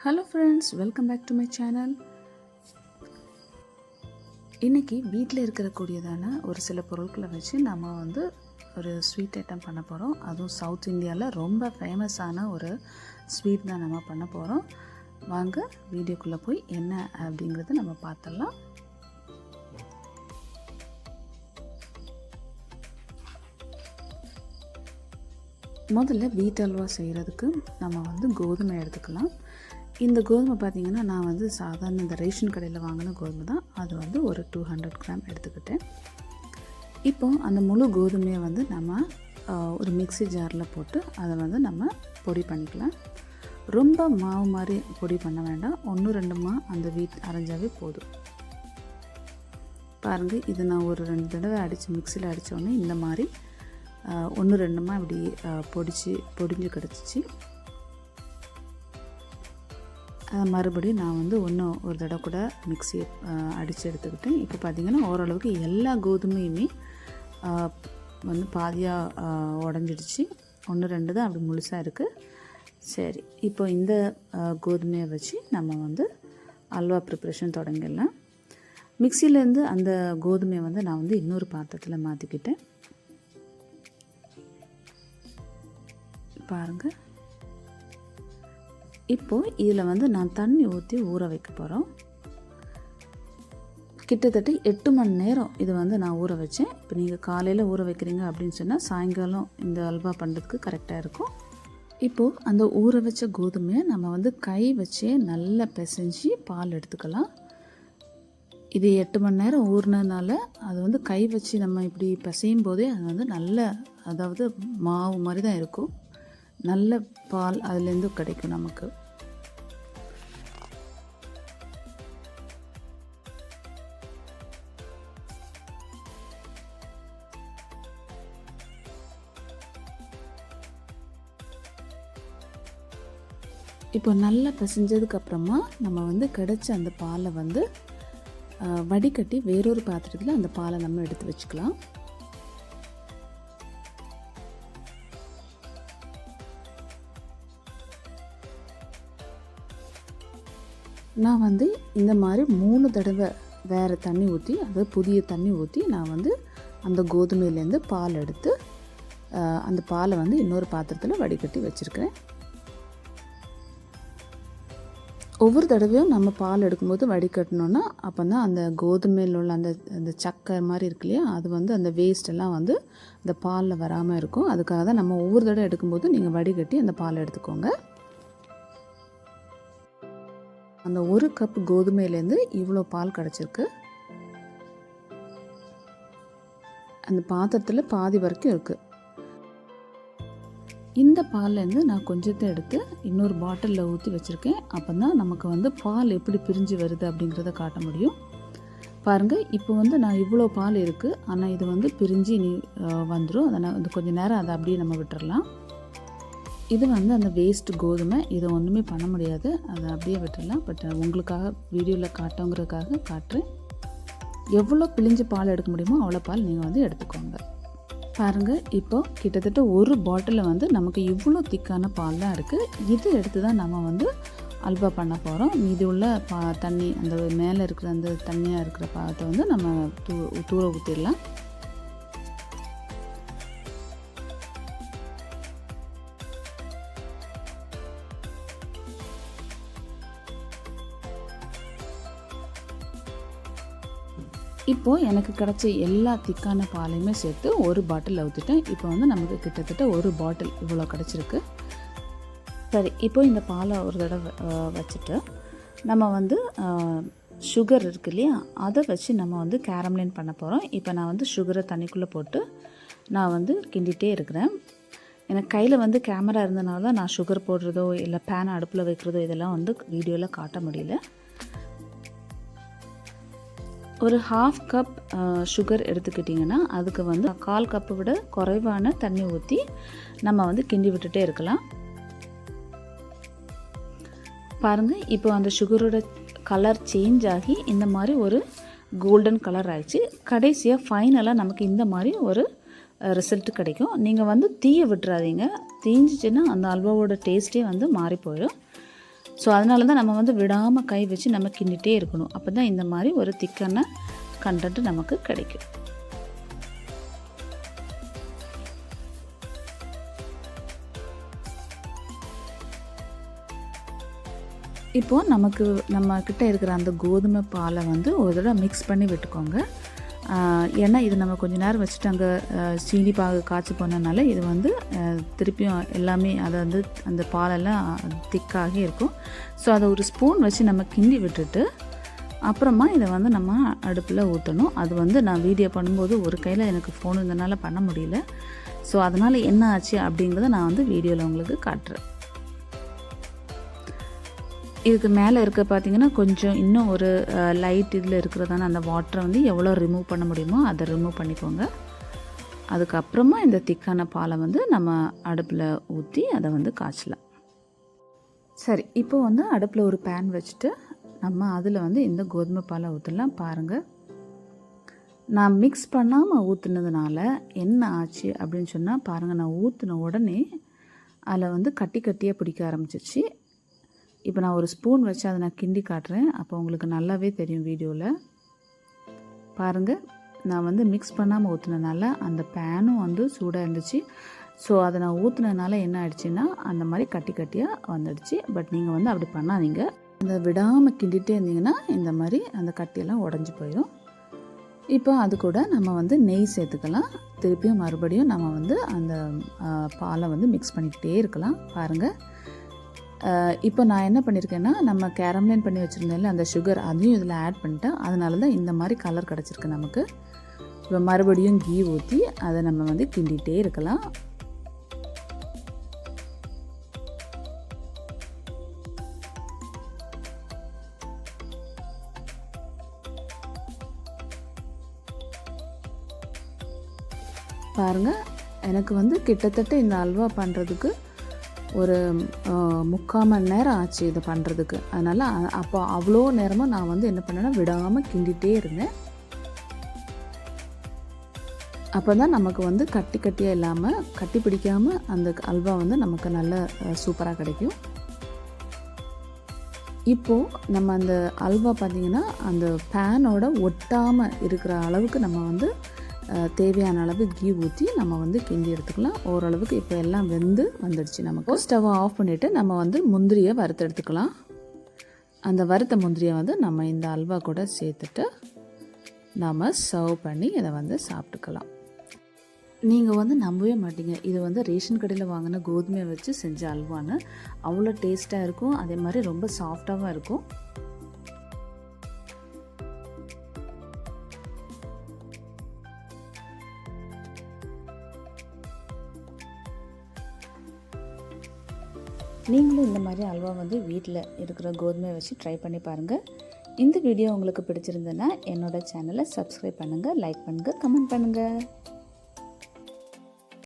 Hello friends, welcome back to my channel. இன்னைக்கு வீட்டில் இருக்கக்கூடியதான ஒரு சில பொருட்களை வச்சு நம்ம ஒரு ஸ்வீட் ஐட்டம் பண்ண போகிறோம். அதுவும் சவுத் இந்தியாவில் ரொம்ப ஃபேமஸான ஒரு ஸ்வீட் தான் நம்ம பண்ண போகிறோம். வாங்க வீடியோக்குள்ளே போய் என்ன அப்படிங்கிறத நம்ம பார்த்துடலாம். முதல்ல வீட் அல்வா செய்கிறதுக்கு நம்ம கோதுமை எடுத்துக்கலாம். இந்த கோதுமை பார்த்திங்கன்னா நான் சாதாரண இந்த ரேஷன் கடையில் வாங்கின கோதுமை தான். அது ஒரு 200 கிராம் எடுத்துக்கிட்டேன். இப்போ அந்த முழு கோதுமையை நம்ம ஒரு மிக்ஸி ஜாரில் போட்டு அதை நம்ம பொடி பண்ணிக்கலாம். ரொம்ப மாவு மாதிரி பொடி பண்ண வேண்டாம். 1-2 அந்த வீட் அரைஞ்சாவே போதும். பாருங்கள், இது நான் ஒரு 2 தடவை மிக்ஸியில் அடித்தோடனே இந்த மாதிரி 1-2 இப்படி பொடிஞ்சு கிடச்சிச்சு. மறுபடியும் நான் ஒரு தடவை கூட மிக்ஸியை அடித்து எடுத்துக்கிட்டேன். இப்போ பார்த்திங்கன்னா ஓரளவுக்கு எல்லா கோதுமையுமே பாதியாக உடஞ்சிடுச்சு. 1-2 தான் அப்படி முழுசாக இருக்குது. சரி, இப்போ இந்த கோதுமையை வச்சு நம்ம அல்வா ப்ரிப்ரேஷன் தொடங்கிடலாம். மிக்சியிலேருந்து அந்த கோதுமையை நான் இன்னொரு பாத்திரத்தில் மாற்றிக்கிட்டேன். பாருங்கள், இப்போது இதில் நான் தண்ணி ஊற்றி ஊற வைக்க போகிறோம். கிட்டத்தட்ட 8 மணி நேரம் இது நான் ஊற வச்சேன். இப்போ நீங்கள் காலையில் ஊற வைக்கிறீங்க அப்படின்னு சொன்னால் சாயங்காலம் இந்த அல்வா பண்ணுறதுக்கு கரெக்டாக இருக்கும். இப்போது அந்த ஊற வச்ச கோதுமையை நம்ம கை வச்சே நல்லா பிசைஞ்சு பால் எடுத்துக்கலாம். இது 8 மணி நேரம் ஊறினதுனால அது கை வச்சு நம்ம இப்படி பிசையும் போதே அது நல்ல, அதாவது மாவு மாதிரி தான் இருக்கும். நல்ல பால் அதுலேருந்து கிடைக்கும் நமக்கு. இப்போ நல்லா பிசைஞ்சதுக்கப்புறமா நம்ம கிடைச்ச அந்த பாலை வடிகட்டி வேறொரு பாத்திரத்தில் அந்த பாலை நம்ம எடுத்து வச்சுக்கலாம். நான் இந்த மாதிரி 3 தடவை வேறு தண்ணி ஊற்றி, அதாவது புதிய தண்ணி ஊற்றி நான் அந்த கோதுமையிலேருந்து பால் எடுத்து அந்த பாலை இன்னொரு பாத்திரத்தில் வடிகட்டி வச்சுருக்கிறேன். ஒவ்வொரு தடவையும் நம்ம பால் எடுக்கும்போது வடிகட்டணுன்னா அப்போ தான் அந்த கோதுமையில் உள்ள அந்த சக்கை மாதிரி இருக்கு இல்லையா, அது அந்த வேஸ்டெல்லாம் அந்த பாலில் வராமல் இருக்கும். அதுக்காக தான் நம்ம ஒவ்வொரு தடவை எடுக்கும்போது நீங்கள் வடிகட்டி அந்த பால் எடுத்துக்கோங்க. அந்த 1 கப் கோதுமையிலேருந்து இவ்வளோ பால் கிடச்சிருக்கு. அந்த பாத்திரத்தில் பாதி வரைக்கும் இருக்குது. இந்த பால்லேருந்து நான் கொஞ்சத்தை எடுத்து இன்னொரு பாட்டிலில் ஊற்றி வச்சுருக்கேன். அப்போ தான் நமக்கு பால் எப்படி பிரிஞ்சு வருது அப்படிங்கிறத காட்ட முடியும். பாருங்கள், இப்போ நான் இவ்வளோ பால் இருக்குது, ஆனால் இது பிரிஞ்சு வந்துடும். அதை நான் கொஞ்சம் நேரம் அதை அப்படியே நம்ம விட்டுறலாம். இது அந்த வேஸ்ட் கோதுமை, இதை ஒன்றுமே பண்ண முடியாது, அதை அப்படியே விட்டுடலாம். பட் உங்களுக்காக வீடியோவில் காட்டுங்கிறதுக்காக காட்டுறேன். எவ்வளோ பிழிஞ்சு பால் எடுக்க முடியுமோ அவ்வளோ பால் நீங்கள் எடுத்துக்கோங்க. பாருங்கள், இப்போ கிட்டத்தட்ட ஒரு பாட்டிலில் நமக்கு இவ்வளோ திக்கான பால் தான் இருக்குது. இது எடுத்து தான் நம்ம அல்வா பண்ண போகிறோம். மீதி உள்ள தண்ணி, அந்த மேலே இருக்கிற அந்த தண்ணியாக இருக்கிற பாத்தை நம்ம தூர ஊற்றிடலாம். இப்போது எனக்கு கிடச்ச எல்லா திக்கான பாலையுமே சேர்த்து ஒரு பாட்டில் ஊற்றிட்டேன். இப்போ நமக்கு கிட்டத்தட்ட ஒரு பாட்டில் இவ்வளோ கிடச்சிருக்கு. சரி, இப்போ இந்த பாலை ஒரு தடவை வச்சுட்டு நம்ம சுகர் இருக்கு இல்லையா, அதை வச்சு நம்ம கேரமலைன் பண்ண போகிறோம். இப்போ நான் சுகரை தண்ணிக்குள்ளே போட்டு நான் கிண்டிகிட்டே இருக்கிறேன். எனக்கு கையில் கேமரா இருந்தனால தான் நான் சுகர் போடுறதோ இல்லை பேன் அடுப்பில் வைக்கிறதோ இதெல்லாம் வீடியோவில் காட்ட முடியல. ஒரு 1/2 கப் சுகர் எடுத்துக்கிட்டிங்கன்னா அதுக்கு 1/4 கப்பை விட குறைவான தண்ணி ஊற்றி நம்ம கிண்டி விட்டுட்டே இருக்கலாம். பாருங்கள், இப்போ அந்த சுகரோட கலர் சேஞ்ச் ஆகி இந்த மாதிரி ஒரு கோல்டன் கலர் ஆகிடுச்சு. கடைசியாக ஃபைனலாக நமக்கு இந்த மாதிரி ஒரு ரிசல்ட் கிடைக்கும். நீங்கள் தீயை விட்டுறாதீங்க. தீஞ்சிச்சுன்னா அந்த அல்வாவோட டேஸ்ட்டே மாறி போயிடும். ஸோ அதனால தான் நம்ம வந்து விடாமல் கை வச்சு நம்ம கிண்டிகிட்டே இருக்கணும். அப்போ தான் இந்த மாதிரி ஒரு திக்கான கண்டென்ட் நமக்கு கிடைக்கும். இப்போது நம்ம கிட்ட இருக்கிற அந்த கோதுமை பாலை வந்து ஒரு தடவை மிக்ஸ் பண்ணி விட்டுக்கோங்க. ஏன்னா இது நம்ம கொஞ்சம் நேரம் வச்சுட்டு அங்கே சீனி பாகு காய்ச்சி போனதுனால இது வந்து திருப்பியும் எல்லாமே அதை வந்து அந்த பாலெல்லாம் திக்காகி இருக்கும். ஸோ அதை ஒரு ஸ்பூன் வச்சு நம்ம கிண்டி விட்டுட்டு அப்புறமா இதை வந்து நம்ம அடுப்பில் ஊற்றணும். அது வந்து நான் வீடியோ பண்ணும்போது ஒரு கையில் எனக்கு ஃபோன் இருந்தனால பண்ண முடியல. ஸோ அதனால் என்ன ஆச்சு அப்படிங்கிறத நான் வந்து வீடியோவில் உங்களுக்கு காட்டுறேன். இதுக்கு மேலே இருக்க பார்த்திங்கன்னா கொஞ்சம் இன்னும் ஒரு லைட் இதில் இருக்கிறதான அந்த வாட்டரை வந்து எவ்வளோ ரிமூவ் பண்ண முடியுமோ அதை ரிமூவ் பண்ணிக்கோங்க. அதுக்கப்புறமா இந்த திக்கான பாலை வந்து நம்ம அடுப்பில் ஊற்றி அதை வந்து காய்ச்சலாம். சரி, இப்போ வந்து அடுப்பில் ஒரு பேன் வச்சுட்டு நம்ம அதில் வந்து இந்த கோதுமை பாலை ஊற்றலாம். பாருங்கள், நான் மிக்ஸ் பண்ணாமல் ஊற்றுனதுனால என்ன ஆச்சு அப்படின்னு சொன்னால், பாருங்கள், நான் ஊற்றின உடனே அதில் வந்து கட்டியாக பிடிக்க ஆரம்பிச்சிச்சு. இப்போ நான் ஒரு ஸ்பூன் வச்சு அதை நான் கிண்டி காட்டுறேன். அப்போ உங்களுக்கு நல்லாவே தெரியும் வீடியோவில். பாருங்கள், நான் வந்து மிக்ஸ் பண்ணாமல் ஊற்றுனதுனால அந்த பேனும் வந்து சூடாக இருந்துச்சு. ஸோ அதை நான் ஊற்றுனதுனால என்ன ஆயிடுச்சுன்னா அந்த மாதிரி கட்டியாக வந்துடுச்சு. பட் நீங்கள் வந்து அப்படி பண்ணாதீங்க. அந்த விடாமல் கிண்டிகிட்டே இருந்தீங்கன்னா இந்த மாதிரி அந்த கட்டியெல்லாம் உடஞ்சி போயிடும். இப்போ அது கூட நம்ம வந்து நெய் சேர்த்துக்கலாம். திருப்பியும் மறுபடியும் நம்ம வந்து அந்த பாலை வந்து மிக்ஸ் பண்ணிக்கிட்டே இருக்கலாம். பாருங்கள், இப்போ நான் என்ன பண்ணியிருக்கேன்னா, நம்ம கேரமலைன் பண்ணி வச்சுருந்தேன்ல அந்த சுகர், அதையும் இதில் ஆட் பண்ணிட்டேன். அதனால தான் இந்த மாதிரி கலர் கிடச்சிருக்கு நமக்கு. இப்போ மறுபடியும் கீ ஊற்றி அதை நம்ம வந்து கிண்டிகிட்டே இருக்கலாம். பாருங்கள், எனக்கு வந்து கிட்டத்தட்ட இந்த அல்வா பண்ணுறதுக்கு ஒரு 3/4 மணி நேரம் ஆச்சு இதை பண்ணுறதுக்கு. அதனால் அப்போ அவ்வளோ நேரமாக நான் வந்து என்ன பண்ணேன்னா விடாமல் கிண்டிகிட்டே இருந்தேன். அப்போ தான் நமக்கு வந்து கட்டியாக இல்லாமல் கட்டி பிடிக்காமல் அந்த அல்வா வந்து நமக்கு நல்ல சூப்பராக கிடைக்கும். இப்போது நம்ம அந்த அல்வா பார்த்திங்கன்னா அந்த பேனோட ஒட்டாமல் இருக்கிற அளவுக்கு நம்ம வந்து தேவையான அளவு கீ ஊற்றி நம்ம வந்து கிண்டி எடுத்துக்கலாம். ஓரளவுக்கு இப்போ எல்லாம் வெந்து வந்துடுச்சு. நமக்கு ஸ்டவ்வை ஆஃப் பண்ணிவிட்டு நம்ம வந்து முந்திரியை வறுத்து எடுத்துக்கலாம். அந்த வறுத்த முந்திரியை வந்து நம்ம இந்த அல்வா கூட சேர்த்துட்டு நம்ம சர்வ் பண்ணி இதை வந்து சாப்பிட்டுக்கலாம். நீங்கள் வந்து நம்பவே மாட்டீங்க, இது வந்து ரேஷன் கடையில் வாங்கின கோதுமையை வச்சு செஞ்ச அல்வான்னு. அவ்வளோ டேஸ்ட்டாக இருக்கும். அதே மாதிரி ரொம்ப சாஃப்டாகவும் இருக்கும். நீங்களும் இந்த மாதிரி அல்வா வந்து வீட்டில் இருக்கிற கோதுமையை வச்சு ட்ரை பண்ணி பாருங்கள். இந்த வீடியோ உங்களுக்கு பிடிச்சிருந்ததுன்னா என்னோடய சேனலை சப்ஸ்கிரைப் பண்ணுங்கள், லைக் பண்ணுங்கள், கமெண்ட் பண்ணுங்கள்.